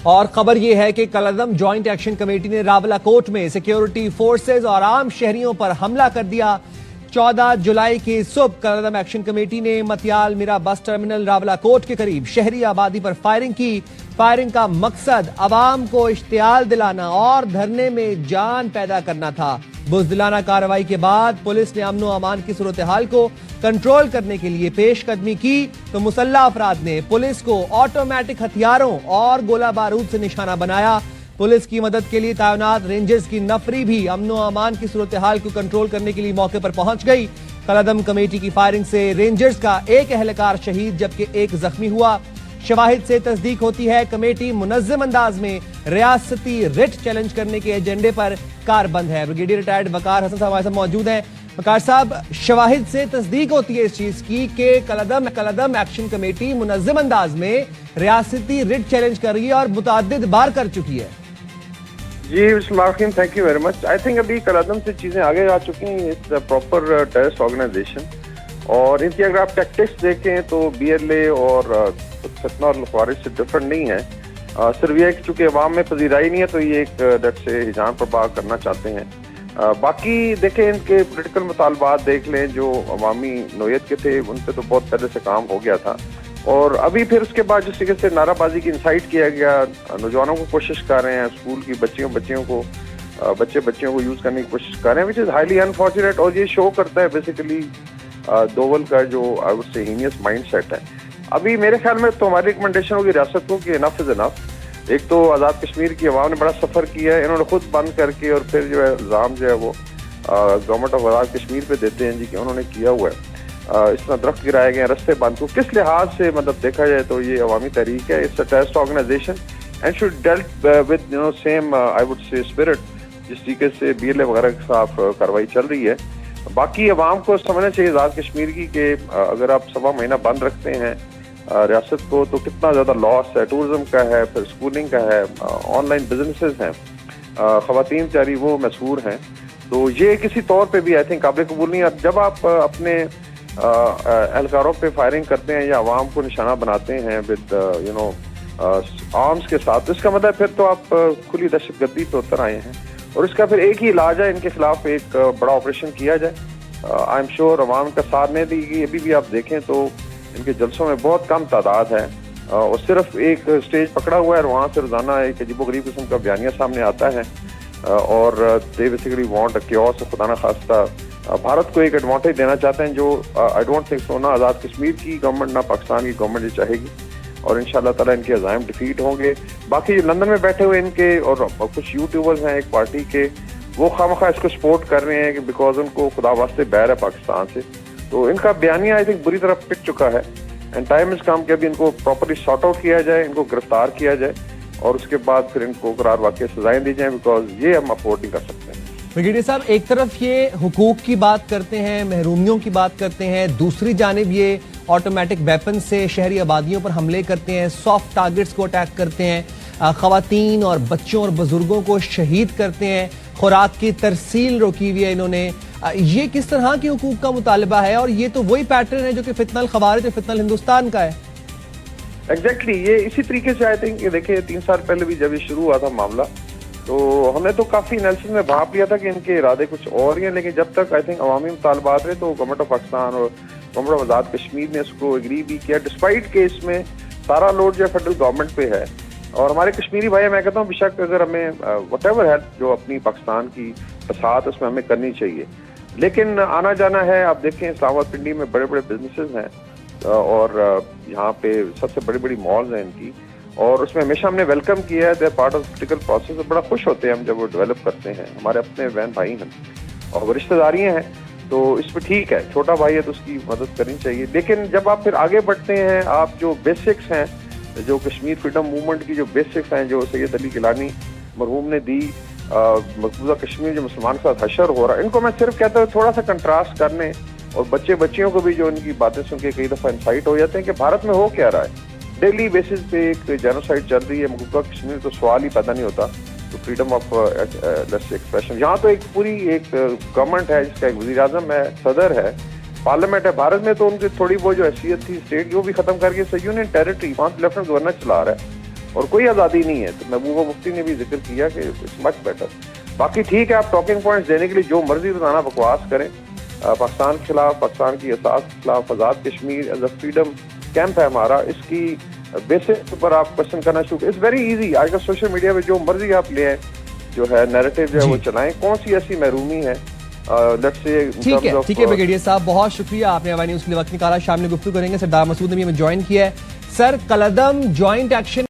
اور خبر یہ ہے کہ کالعدم جوائنٹ ایکشن کمیٹی نے راولاکوٹ میں سیکیورٹی فورسز اور عام شہریوں پر حملہ کر دیا۔ 14 جولائی کی صبح کالعدم ایکشن کمیٹی نے متیال میرا بس ٹرمینل راولاکوٹ کے قریب شہری آبادی پر فائرنگ کی۔ فائرنگ کا مقصد عوام کو اشتعال دلانا اور دھرنے میں جان پیدا کرنا تھا۔ بزدلانہ کارروائی کے بعد پولیس نے امن و امان کی صورتحال کو کنٹرول کرنے کے لیے پیش قدمی کی تو مسلح افراد نے پولیس کو آٹومیٹک ہتھیاروں اور گولہ بارود سے نشانہ بنایا۔ پولیس کی مدد کے لیے تعینات رینجرز کی نفری بھی امن و امان کی صورتحال کو کنٹرول کرنے کے لیے موقع پر پہنچ گئی۔ کالعدم کمیٹی کی فائرنگ سے رینجرز کا ایک اہلکار شہید جبکہ ایک زخمی ہوا۔ شواہد سے تصدیق ہوتی ہے کمیٹی منظم انداز میں ریاستی رٹ چیلنج کرنے کے ایجنڈے پر کاربند ہے۔ بریگیڈیئر ریٹائرڈ وقار حسن صاحب ہمارے ساتھ موجود ہیں۔ وقار صاحب، شواہد سے تصدیق ہوتی ہے اس چیز کی کہ کالعدم ایکشن کمیٹی منظم انداز میں ریاستی رٹ چیلنج کر رہی ہے اور متعدد بار کر چکی ہے۔ جی بسم اللہ الرحمن الرحیم، thank you very much. I think ابھی کالعدم سے چیزیں آگے آ چکی ہیں۔ اٹس پراپر ٹیررسٹ آرگنائزیشن اور ان کی اگر آپ ٹیکٹکس دیکھیں تو بی ایل اے اور فتنہ اور خوارج سے ڈفرنٹ نہیں ہے۔ صرف یہ کہ چونکہ عوام میں پذیرائی نہیں ہے تو یہ ایک ڈٹ سے ہجان پرپا کرنا چاہتے ہیں۔ باقی دیکھیں ان کے پولیٹیکل مطالبات دیکھ لیں جو عوامی نوعیت کے تھے، ان پہ تو بہت پہلے سے کام ہو گیا تھا، اور ابھی پھر اس کے بعد جس طریقے سے نعرہ بازی کی انسائٹ کیا گیا، نوجوانوں کو کوشش کر رہے ہیں، اسکول کی بچیوں کو یوز کرنے کی کوشش کر رہے ہیں، وچ از ہائیلی انفارچونیٹ، اور یہ شو کرتا ہے بیسیکلی دوول کا جو I would say heinous mindset ہے۔ ابھی میرے خیال میں تو ہماری ریکمنڈیشن ہوگی ریاست کو کہ انف از انف۔ ایک تو آزاد کشمیر کی عوام نے بڑا سفر کیا ہے، انہوں نے خود بند کر کے، اور پھر جو ہے الزام جو ہے وہ گورنمنٹ آف آزاد کشمیر پہ دیتے ہیں جی کہ انہوں نے کیا ہوا ہے، اس طرح درخت گرائے گئے ہیں، رستے بند کو کس لحاظ سے مطلب دیکھا جائے تو یہ عوامی تحریک ہے، it's a terrorist organisation and should dealt with same I would say spirit جس طریقے سے بی ایل اے وغیرہ کے خلاف کارروائی چل رہی ہے۔ باقی عوام کو سمجھنا چاہیے آزاد کشمیر کی کہ اگر آپ سوا مہینہ بند رکھتے ہیں ریاست کو تو کتنا زیادہ لاس ہے، ٹورزم کا ہے، پھر اسکولنگ کا ہے، آن لائن بزنسز ہیں، خواتین چاری وہ مسحور ہیں، تو یہ کسی طور پہ بھی آئی تھنک قابل قبول نہیں ہے۔ جب آپ اپنے اہلکاروں پہ فائرنگ کرتے ہیں یا عوام کو نشانہ بناتے ہیں ود آرمس کے ساتھ، اس کا مطلب پھر تو آپ کھلی دہشت گردی پہ اتر آئے ہیں، اور اس کا پھر ایک ہی علاج ہے، ان کے خلاف ایک بڑا آپریشن کیا جائے۔ آئی ایم شیور عوام کا ساتھ نہیں دے گی۔ ابھی بھی آپ دیکھیں تو ان کے جلسوں میں بہت کم تعداد ہے، اور صرف ایک اسٹیج پکڑا ہوا ہے اور وہاں سے روزانہ ایک عجیب و غریب قسم کا بیانیہ سامنے آتا ہے، اور دے بیسیکلی وانٹ کیوس، خدا نہ خواستہ بھارت کو ایک ایڈوانٹیج دینا چاہتے ہیں جو آئی ڈونٹ تھنک سو، نہ آزاد کشمیر کی گورنمنٹ نہ پاکستان کی گورنمنٹ یہ چاہے گی، اور انشاءاللہ تعالیٰ ان کے عزائم ڈیفیٹ ہوں گے۔ باقی جو لندن میں بیٹھے ہوئے ان کے اور کچھ یوٹیوبرز ہیں ایک پارٹی کے، وہ خواہ اس کو سپورٹ کر رہے ہیں کہ بیکاز ان کو خدا واسطے بیر ہے پاکستان سے، تو ان کا بیانیہ آئی تھنک بری طرح پک چکا ہے، اینڈ ٹائم از کم کہ ابھی ان کو پراپرلی سارٹ آؤٹ کیا جائے، ان کو گرفتار کیا جائے، اور اس کے بعد پھر ان کو قرار واقع سزائیں دی جائیں، بیکاز یہ ہم افورڈ نہیں کر سکتے ہیں۔ بریگیڈیئر صاحب، ایک طرف یہ حقوق کی بات کرتے ہیں، محرومیوں کی بات کرتے ہیں، دوسری جانب یہ آٹومیٹک ویپن سے شہری آبادیوں پر حملے کرتے ہیں، سافٹ ٹارگٹس کو اٹیک کرتے ہیں، خواتین اور بچوں اور بزرگوں کو شہید کرتے ہیں، خوراک کی ترسیل روکی ہوئی ہے انہوں نے۔ یہ کس طرح کے حقوق کا مطالبہ ہے؟ اور یہ تو وہی پیٹرن ہے جو کہ فتنہ الخوارج اور فتنہ الہندوستان کا ہے۔ ایگزیکٹلی یہ اسی طریقے سے آئی تھنک دیکھیں 3 سال پہلے بھی جب یہ شروع ہوا تھا معاملہ، تو ہم نے تو کافی انالیسس میں بھانپ لیا تھا کہ ان کے ارادے کچھ اور ہی ہیں، لیکن جب تک آئی تھنک عوامی مطالبات رہے تو گورنمنٹ آف پاکستان اور گورنمنٹ آف آزاد کشمیر نے اس کو اگری بھی کیا، ڈسپائٹ کہ اس میں سارا لوڈ جو ہے فیڈرل گورنمنٹ پہ ہے، اور ہمارے کشمیری بھائی میں کہتا ہوں بے شک اگر ہمیں وٹ ایور ہے جو اپنی پاکستان کی فساد اس میں ہمیں کرنی چاہیے، لیکن آنا جانا ہے۔ آپ دیکھیں اسلام آباد پنڈی میں بڑے بڑے بزنسز ہیں، اور یہاں پہ سب سے بڑی بڑی مالز ہیں ان کی، اور اس میں ہمیشہ ہم نے ویلکم کیا ہے، they are part of political process, اور بڑا خوش ہوتے ہیں ہم جب وہ ڈیولپ کرتے ہیں، ہمارے اپنے بہن بھائی ہیں اور وہ رشتہ داریاں ہیں، تو اس پہ ٹھیک ہے، چھوٹا بھائی ہے تو اس کی مدد کرنی چاہیے۔ لیکن جب آپ پھر آگے بڑھتے ہیں، آپ جو بیسکس ہیں، جو کشمیر فریڈم موومنٹ کی جو بیسکس ہیں جو سید علی گیلانی مرحوم نے دی، مقبوضہ کشمیر جو مسلمان کے ساتھ حشر ہو رہا ہے، ان کو میں صرف کہتا ہوں تھوڑا سا کنٹراسٹ کرنے، اور بچیوں کو بھی جو ان کی باتیں سن کے کئی دفعہ انسائٹ ہو جاتے ہیں کہ بھارت میں ہو کیا رہا ہے، ڈیلی بیسس پہ ایک جینوسائڈ چل رہی ہے مقبوضہ کشمیر، تو سوال ہی پیدا نہیں ہوتا تو فریڈم آف ایکسپریشن۔ یہاں تو ایک پوری ایک گورنمنٹ ہے جس کا ایک وزیر اعظم ہے، صدر ہے، پارلیمنٹ ہے۔ بھارت میں تو ان کی تھوڑی وہ جو حیثیت تھی اسٹیٹ وہ بھی ختم کر کے یونین ٹیریٹری، وہاں لیفٹنٹ گورنر چلا رہا ہے، اور کوئی آزادی نہیں ہے. تو محبوبہ مفتی نے بھی ذکر کیا کہ اٹس مچ بیٹر. باقی ٹھیک ہے, آپ ٹاکنگ پوائنٹس دینے کے لیے جو مرضی بتانا بکواس کریں. پاکستان کے خلاف, پاکستان کی اساس کے خلاف, Azad Kashmir as a freedom camp ہے ہمارا, اس کی بیسس پر آپ کوشچن کرنا شروع. It's very easy. آج کل سوشل میڈیا پہ جو مرضی آپ لے آئیں, جو ہے نیریٹو جو ہے وہ چلائیں. کون سی ایسی محرومی ہے؟ ٹھیک ہے بریگیڈیئر صاحب, بہت شکریہ, آپ نے ہماری نیوز کے لیے وقت نکالا. شامل گفتگو کریں گے. سردار مسعود نے بھی ہمیں جوائن کیا ہے. سر, کالعدم جوائنٹ ایکشن